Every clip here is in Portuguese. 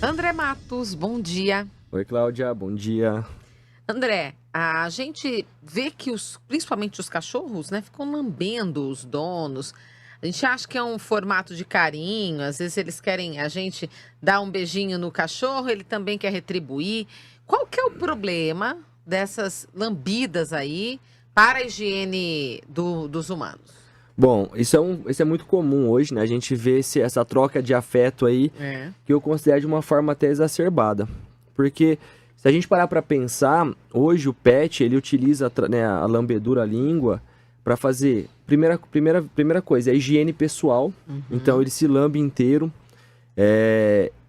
André Matos, bom dia. Oi, Cláudia, bom dia. André, a gente vê que principalmente os cachorros, né, ficam lambendo os donos. A gente acha que é um formato de carinho, às vezes eles querem a gente dar um beijinho no cachorro, ele também quer retribuir. Qual que é o problema dessas lambidas aí para a higiene dos humanos? Bom, isso é muito comum hoje, né? A gente vê essa troca de afeto aí, É. que eu considero de uma forma até exacerbada. Porque se a gente parar para pensar, hoje o pet, ele utiliza né, a lambedura, a língua, para fazer, primeira coisa, a higiene pessoal. Então ele se lambe inteiro.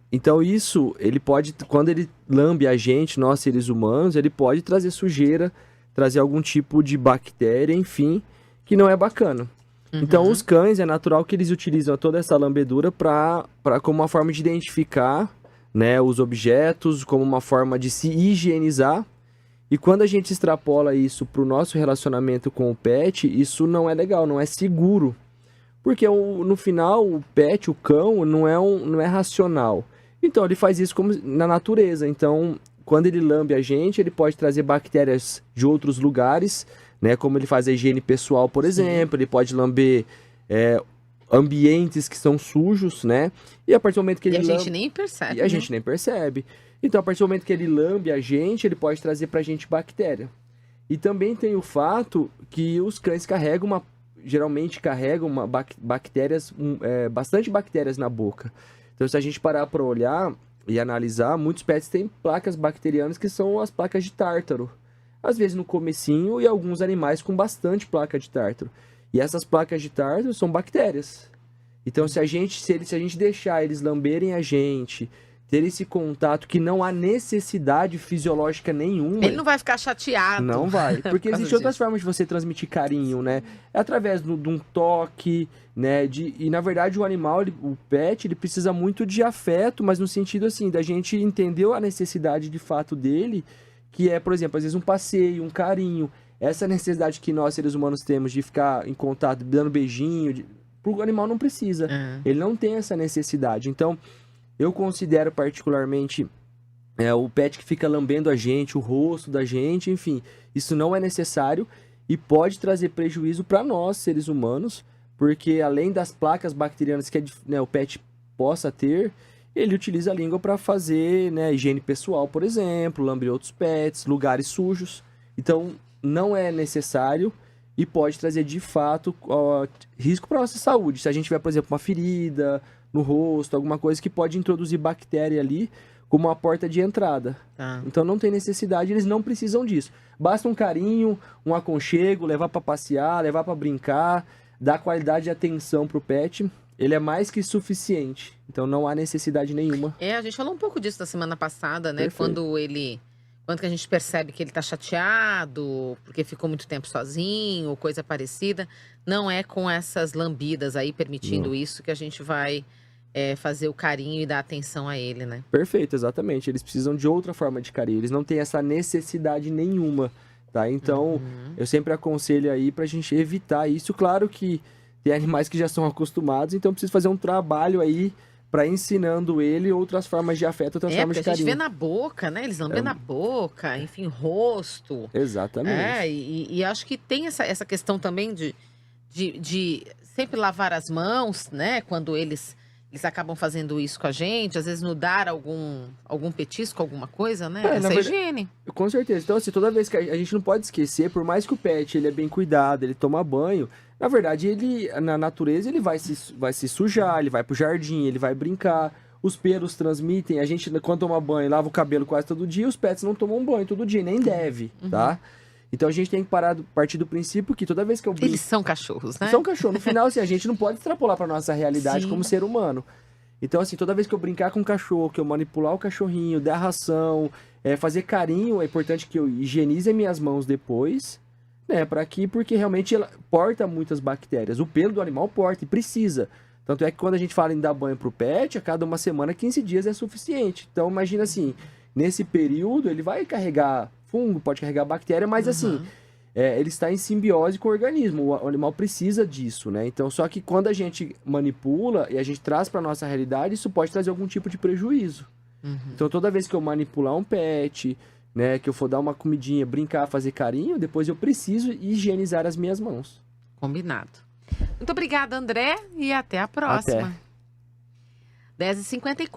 Então isso, ele pode, quando ele lambe a gente, nós seres humanos, ele pode trazer sujeira, trazer algum tipo de bactéria, enfim, que não é bacana. Então, os cães, é natural que eles utilizam toda essa lambedura como uma forma de identificar, né, os objetos, como uma forma de se higienizar. E quando a gente extrapola isso para o nosso relacionamento com o pet, isso não é legal, não é seguro. Porque no final, o pet, o cão, não é racional. Então, ele faz isso como na natureza. Então, quando ele lambe a gente, ele pode trazer bactérias de outros lugares, né, como ele faz a higiene pessoal, por exemplo, ele pode lamber ambientes que são sujos, né? E a partir do momento que ele a gente nem percebe. E a gente nem percebe. Então, a partir do momento que ele lambe a gente, ele pode trazer pra gente bactéria. E também tem o fato que os cães geralmente carregam bastante bactérias na boca. Então, se a gente parar para olhar e analisar, muitos pets têm placas bacterianas que são as placas de tártaro. Às vezes no comecinho, e alguns animais com bastante placa de tártaro. E essas placas de tártaro são bactérias. Então, se a gente deixar eles lamberem a gente, ter esse contato que não há necessidade fisiológica nenhuma... Ele não vai ficar chateado. Não vai. Porque existem outras formas de você transmitir carinho, né? É através de um toque, né? E, na verdade, o animal, o pet, ele precisa muito de afeto, mas no sentido, assim, da gente entender a necessidade de fato dele, que é, por exemplo, às vezes um passeio, um carinho. Essa necessidade que nós, seres humanos, temos de ficar em contato, dando beijinho, o animal não precisa. Ele não tem essa necessidade. Então, eu considero particularmente o pet que fica lambendo a gente, o rosto da gente, enfim, isso não é necessário e pode trazer prejuízo para nós, seres humanos, porque além das placas bacterianas que o pet possa ter, ele utiliza a língua para fazer, né, higiene pessoal, por exemplo, lamber outros pets, lugares sujos. Então, não é necessário e pode trazer, de fato, risco para a nossa saúde. Se a gente tiver, por exemplo, uma ferida no rosto, alguma coisa que pode introduzir bactéria ali como uma porta de entrada. Então, não tem necessidade, eles não precisam disso. Basta um carinho, um aconchego, levar para passear, levar para brincar, dar qualidade de atenção para o pet. Ele é mais que suficiente, então não há necessidade nenhuma. A gente falou um pouco disso na semana passada, né? Perfeito. Quando que a gente percebe que ele tá chateado, porque ficou muito tempo sozinho, ou coisa parecida. Não é com essas lambidas aí, permitindo isso, que a gente vai fazer o carinho e dar atenção a ele, né? Perfeito, exatamente. Eles precisam de outra forma de carinho, eles não têm essa necessidade nenhuma, tá? Então, eu sempre aconselho aí pra gente evitar isso. Claro que tem animais que já são acostumados, então precisa fazer um trabalho aí para ensinando ele outras formas de afeto, outras formas de carinho. A gente vê na boca, né? Eles lambem na boca, enfim, rosto. Exatamente. E acho que tem essa questão também de sempre lavar as mãos, né? Quando eles acabam fazendo isso com a gente, às vezes nos dar algum petisco, alguma coisa, né? Essa higiene. Com certeza. Então, assim, toda vez que a gente não pode esquecer, por mais que o pet ele é bem cuidado, ele toma banho, na verdade, ele, na natureza, ele vai se sujar, ele vai pro jardim, ele vai brincar. Os pelos transmitem, a gente, quando toma banho, lava o cabelo quase todo dia, os pets não tomam banho todo dia, nem deve, tá? Então, a gente tem que partir do princípio que toda vez que eu brinco... Eles são cachorros, né? São cachorros. No final, assim, a gente não pode extrapolar pra nossa realidade como ser humano. Então, assim, toda vez que eu brincar com o cachorro, que eu manipular o cachorrinho, dar ração, fazer carinho, é importante que eu higienize as minhas mãos depois, né? Porque realmente ela porta muitas bactérias. O pelo do animal porta e precisa. Tanto é que quando a gente fala em dar banho pro pet, a cada uma semana, 15 dias é suficiente. Então, imagina assim, nesse período ele vai carregar fungo, pode carregar bactéria, mas assim, ele está em simbiose com o organismo. O animal precisa disso, né? Então, só que quando a gente manipula e a gente traz para nossa realidade, isso pode trazer algum tipo de prejuízo. Então, toda vez que eu manipular um pet, né, que eu for dar uma comidinha, brincar, fazer carinho, depois eu preciso higienizar as minhas mãos. Combinado. Muito obrigada, André, e até a próxima. Até. 10h54.